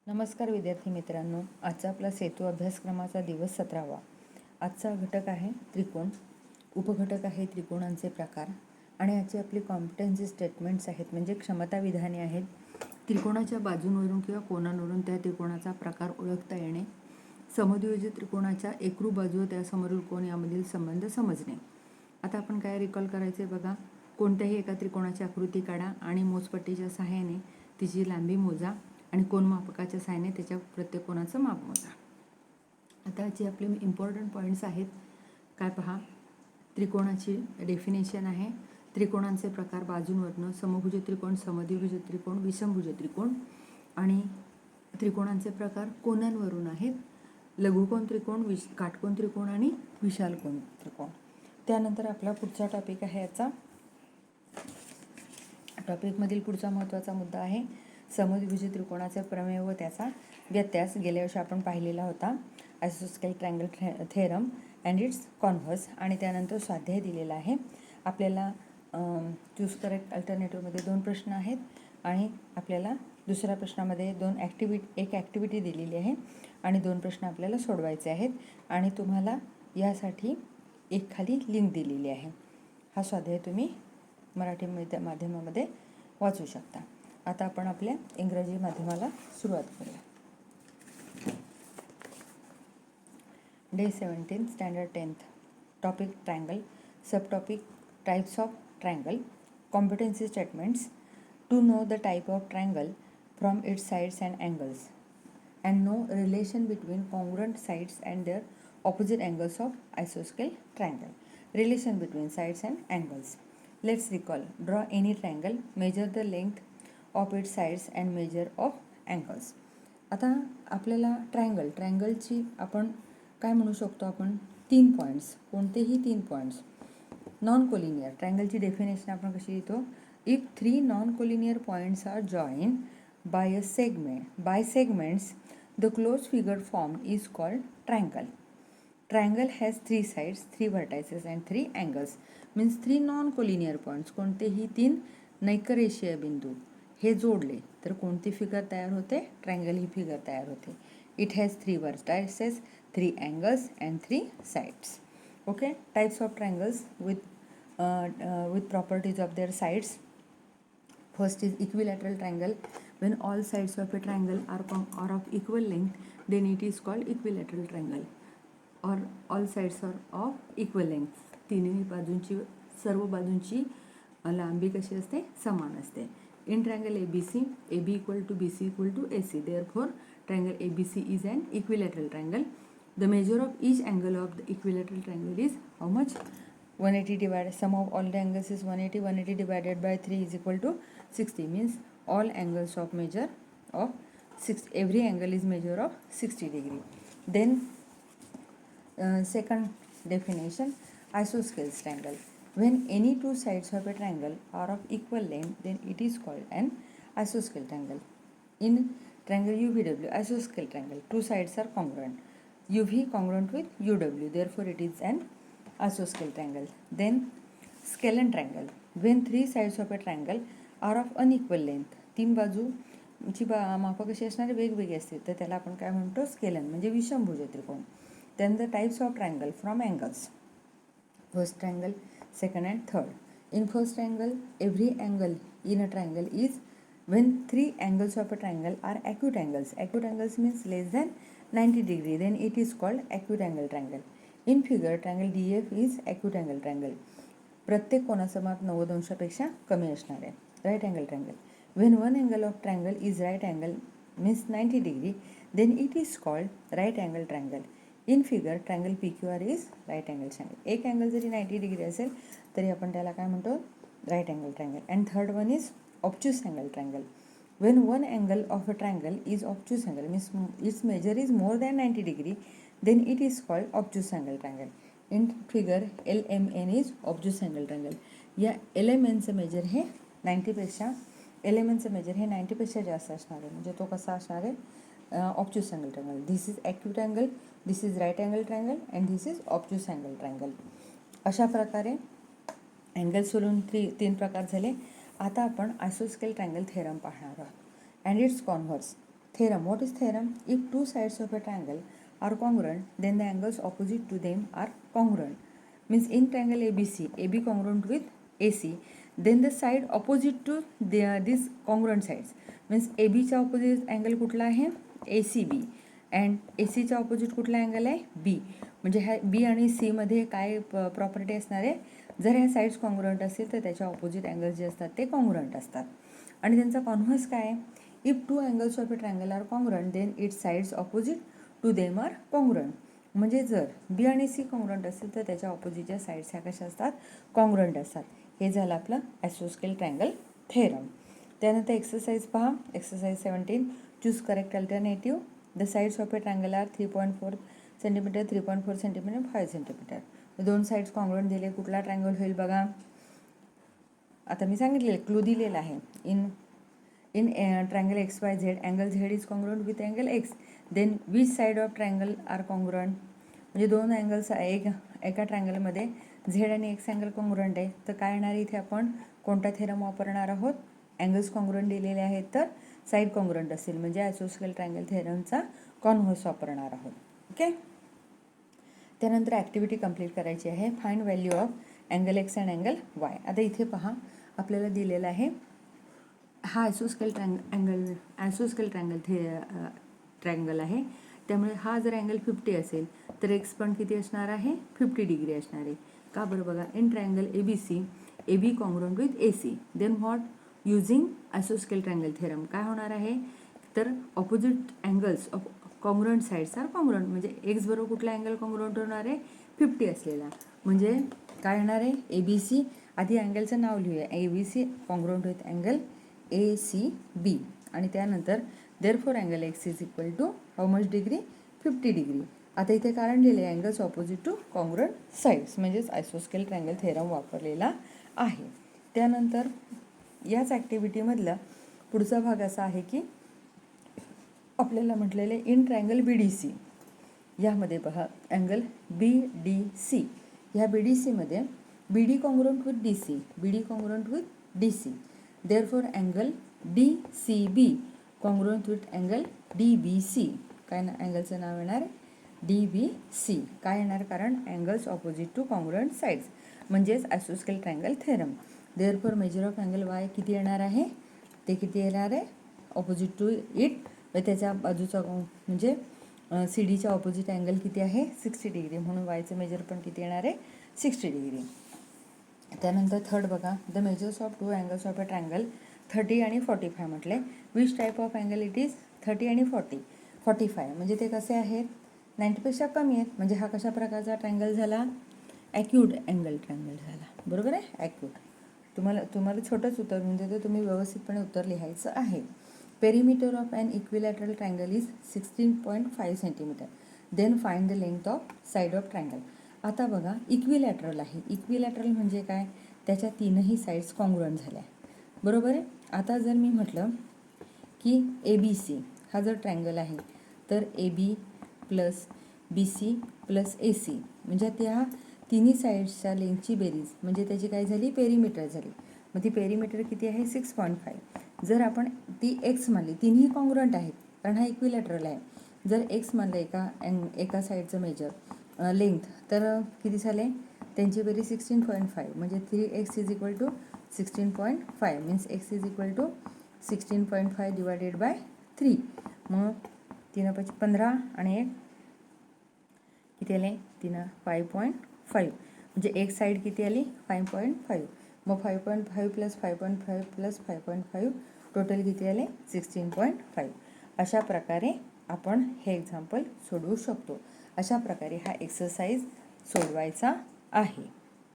नमस्कार विद्यार्थी मित्रांनो, आजचा आपला सेतू अभ्यासक्रमाचा दिवस 17वा. आजचा घटक आहे त्रिकोण, उपघटक आहे त्रिकोणांचे प्रकार आणि आजची आपली कॉम्पिटन्सी स्टेटमेंट्स आहेत, म्हणजे क्षमता विधाने आहेत. त्रिकोणाच्या बाजूंवरून किंवा कोनांवरून त्या त्रिकोणाचा प्रकार ओळखता येणे, समद्विभाज्य त्रिकोणाच्या एकरूप बाजू व त्यासमोरील कोन यामधील संबंध समजणे. आता आपण काय रिकॉल करायचे बघा. कोणत्याही एका त्रिकोणाची आकृती काढा आणि मोजपट्टीच्या सहाय्याने तिची लांबी मोजा आणि कोनमापकाच्या सहाय्याने त्याच्या प्रत्येक कोणाचं माप मोजा. आता जे आपले इम्पॉर्टंट पॉईंट्स आहेत काय पहा. त्रिकोणाची डेफिनेशन आहे. त्रिकोणांचे प्रकार बाजूंवरनं समभुज त्रिकोण, समद्विभुज त्रिकोण, विषमभुज त्रिकोण आणि त्रिकोणांचे प्रकार कोनांवरून आहेत. लघुकोन त्रिकोण, काटकोन त्रिकोण आणि विशाल कोन त्रिकोण. त्यानंतर आपला पुढचा टॉपिक आहे. याचा टॉपिकमधील पुढचा महत्त्वाचा मुद्दा आहे समद्विभुज त्रिकोणाचे प्रमेय व त्याचा व्यत्यास. गेल्या वर्षी आपण पाहिलेला होता, आयसोस्केल triangle theorem and its converse. आणि त्यानंतर स्वाध्याय दिलेला आहे आपल्याला. चूज करेक्ट अल्टरनेटिव्हमध्ये 2 प्रश्न आहेत आणि आपल्याला दुसऱ्या प्रश्नामध्ये एक ॲक्टिव्हिटी दिलेली आहे आणि 2 प्रश्न आपल्याला सोडवायचे आहेत आणि तुम्हाला यासाठी एक खाली लिंक दिलेली आहे. हा स्वाध्याय तुम्ही मराठी माध्यमामध्ये वाचू शकता. आता आपण आपल्या इंग्रजी माध्यमाला सुरुवात करूया. Day 17 standard 10th. Topic triangle. Sub topic types of triangle. Competency statements. To know the type of triangle from its sides and angles and know relation between congruent sides and their opposite angles of आयसोस्केल triangle. Relation between sides and angles. Let's recall. Draw any triangle, measure the length of its sides and measure of angles. आता आपल्याला ट्रायंगलची आपण काय म्हणू शकतो, आपण 3 points, कोणतेही 3 points. Non collinear ट्रायंगलची डेफिनेशन आपण कशी लिहितो. If 3 non collinear points are join by segments the close figure form is called triangle. Triangle has 3 sides, 3 vertices and 3 angles. Means 3 non-collinear points. कोणतेही 3 नैकरेषीय बिंदू हे जोडले तर कोणती फिगर तयार होते. ट्रायंगल ही फिगर तयार होते. It has 3 vertices, 3 angles and 3 sides. Okay. Types of triangles with properties of their sides. First is equilateral triangle. When all sides of a triangle are of equal length, then it is called equilateral triangle. Or all sides are of equal length. तिन्ही बाजूंची, सर्व बाजूंची लांबी कशी असते, समान असते. In triangle ABC, AB equal to BC equal to AC. Therefore triangle ABC is an equilateral triangle. The measure of each angle of the equilateral triangle is how much, 180 divided, sum of all the angles is 180. 180 divided by 3 is equal to 60. Means all angles of major of 60. Every angle is measure of 60 degree. Then second definition, isosceles triangle. When any 2 sides of a triangle are of equal length, then it is called an isosceles triangle. In triangle UVW, isosceles triangle, 2 sides are congruent. UV congruent with UW, therefore it is an isosceles triangle. Then scalene triangle. When 3 sides of a triangle are of unequal length, 3 बाजूची मापं कशी असणार, वेगवेगळी असते, तर त्याला आपण काय म्हणतो, स्केलन म्हणजे विषमभुज त्रिकोण. Then the types of triangle from angles. First triangle, second and third. In first triangle, every angle in a triangle is when 3 angles of a triangle are acute angles. Acute angles means less than 90 degree. Then it is called acute angle triangle. In figure, triangle DF is acute angle triangle. प्रत्येक कोणाचं माप 90 अंशापेक्षा कमी असणार आहे. Right angle triangle. When one angle of triangle is right angle means 90 degree, then it is called right angle triangle. In figure triangle PQR is right angle triangle. एक angle जरी 90 degree असेल तरी आपण त्याला काय म्हणतो, right angle triangle. And third one is obtuse angle triangle. When one angle of a triangle is obtuse angle means its measure is more than 90 degree, then it is called obtuse angle triangle. In figure LMN is obtuse angle triangle. या LMNचं major हे 90 पेक्षा जास्त असणार आहे, म्हणजे तो कसा असणार आहे, obtuse angle triangle. This is acute angle, this is right angle triangle and this is obtuse angle triangle. अशा प्रकारे अँगल्सवरून 3 प्रकार झाले. आता आपण आयसोस्केल ट्रायंगल थेरम पाहणार आहोत. And its converse. Theorem. What is theorem? If two sides of a triangle are congruent, then the angles opposite to them are congruent. Means in triangle ABC, AB congruent with AC, then the side opposite to these congruent sides. Means AB चा opposite angle कुठला आहे? ACB. And AC चा opposite कुठला angle आहे? B. म्हणजे ह्या B आणि C मध्ये काय प्रॉपर्टी असणार आहे? जर ह्या साईड्स कॉन्ग्रुएंट असेल तर त्याच्या ऑपोजिट अँगल्स जे असतात ते कॉन्ग्रुएंट असतात. आणि त्यांचा कॉन्व्हर्स काय आहे? If two angles of a triangle are congruent then its sides opposite to them are congruent. म्हणजे जर बी आणि सी कॉन्ग्रुएंट असेल तर त्याच्या ऑपोजिटच्या साईड्स ह्या कशा असतात? कॉन्ग्रुएंट असतात. हे झालं आपलं आयसोस्केल ट्रायंगल थेरम. त्यानंतर एक्सरसाइज पहा. Exercise 17. Choose correct alternative. The sides of a triangle are 3.4 centimetre, 3.4 centimetre, 5 centimetre. दोन साईड्स कॉन्ग्रुएंट दिले. कुठला ट्रायंगल होईल बघा. आता मी सांगितलेलं क्लू दिलेला आहे. In triangle XYZ, angle Z is congruent with angle X. Then which side of triangle are congruent? म्हणजे दोन अँगल्स एका ट्रायंगलमध्ये झेड आणि एक्स अँगल कॉन्ग्रुएंट आहे. तर काय येणार इथे आपण कोणता थेरम वापरणार आहोत? अँगल्स कॉन्ग्रुएंट दिलेले आहेत तर साईड कॉन्ग्रुएंट असेल म्हणजे आयसोस्केल ट्रायंगल थेरमचा कॉन्व्हर्स वापरणार आहोत. ओके. त्यानंतर ॲक्टिव्हिटी कंप्लीट करायची आहे. Find value of angle x and angle Y. आता इथे पहा आपल्याला दिलेला आहे हा आयसोस्केल ट्रायंगल आहे. त्यामुळे हा जर अँगल 50 असेल तर एक्स पण किती असणार आहे? 50 डिग्री असणार आहे. का बरं बघा. In triangle ABC, AB congruent with AC, then what? Using आयसोस्केल ट्रायंगल थेरम काय होणार आहे? तर opposite angles of congruent sides are congruent. म्हणजे एक्स बरोबर कुठला अँगल कॉन्ग्रुएंट होणार आहे? 50 असलेला. म्हणजे काय येणार आहे? ABC. आधी अँगलचं नाव लिहूया. ABC congruent with angle ACB. आणि त्यानंतर therefore angle X is equal to how much degree? 50 degree. आता इथे कारण लिहिले angles opposite to congruent sides म्हणजेच आयसोस्केल ट्रायंगल थेरम वापरलेला आहे. त्यानंतर याच ॲक्टिव्हिटीमधला पुढचा भाग असा आहे की आपल्याला म्हटलेले इन ट्रायंगल BDC यामध्ये पहा अँगल BDC. ह्या BDCमध्ये BD congruent with DC, BD congruent with DC. Therefore angle DCB congruent with angle DBC. काय ना अँगलचं नाव येणार आहे? DBC. काय येणार? कारण angles opposite to congruent sides म्हणजेच आयसोस्केल triangle theorem. Therefore measure of angle Y किती येणार आहे? ते किती येणार आहे? ऑपोजिट टू इट व त्याच्या बाजूचा म्हणजे CDच्या ऑपोजिट अँगल किती आहे? 60 डिग्री. म्हणून वायचं मेजर पण किती येणार आहे? 60 डिग्री. त्यानंतर थर्ड बघा. The measures of to angles of a triangle 30 आणि 45 म्हटले. Which type of angle it is? 30 आणि 45 म्हणजे ते कसे आहेत? 90पेक्षा कमी आहेत. म्हणजे हा कशा प्रकारचा ट्रायंगल झाला? ॲक्यूट अँगल ट्रायंगल झाला. बरोबर आहे? ॲक्यूट. तुम्हाला छोटंच उत्तर म्हणजे ते तुम्ही व्यवस्थितपणे उत्तर लिहायचं आहे. Perimeter of an equilateral triangle is 16.5 centimetre. Then find the length of side of triangle. आता बघा इक्विलॅटरल आहे. इक्विलॅटरल म्हणजे काय? त्याच्या तीनही साईड्स कॉन्ग्रुएंट झाल्या. बरोबर आहे. आता जर मी म्हटलं की ABC हा जर ट्रायंगल आहे तर AB plus BC plus AC म्हणजे त्या तिन्ही साईड्सच्या लेंथची बेरीज म्हणजे त्याची काय झाली? पेरिमीटर झाली. मग ती पेरिमीटर किती आहे? 6.5. जर आपण ती एक्स मानली, तिन्ही कॉन्ग्रुएंट आहेत कारण हा इक्विलॅटरल आहे. जर एक्स मानलं एका साईडचं मेजर लेंथ तर किती झाले? त्यांची बेरीज 16.5 म्हणजे 3x is equal to 16.5 means x is equal to 16.5 divided by 3. मग 3 15 आणि 1 किती आले? 5.5 म्हणजे एक साईड किती आली? 5.5. मग 5.5 प्लस 5.5 प्लस 5.5 टोटल किती आले? 16.5. अशा प्रकारे आपण हे एक्झाम्पल सोडवू शकतो. अशा प्रकारे हा एक्सरसाइज सोडवायचा आहे.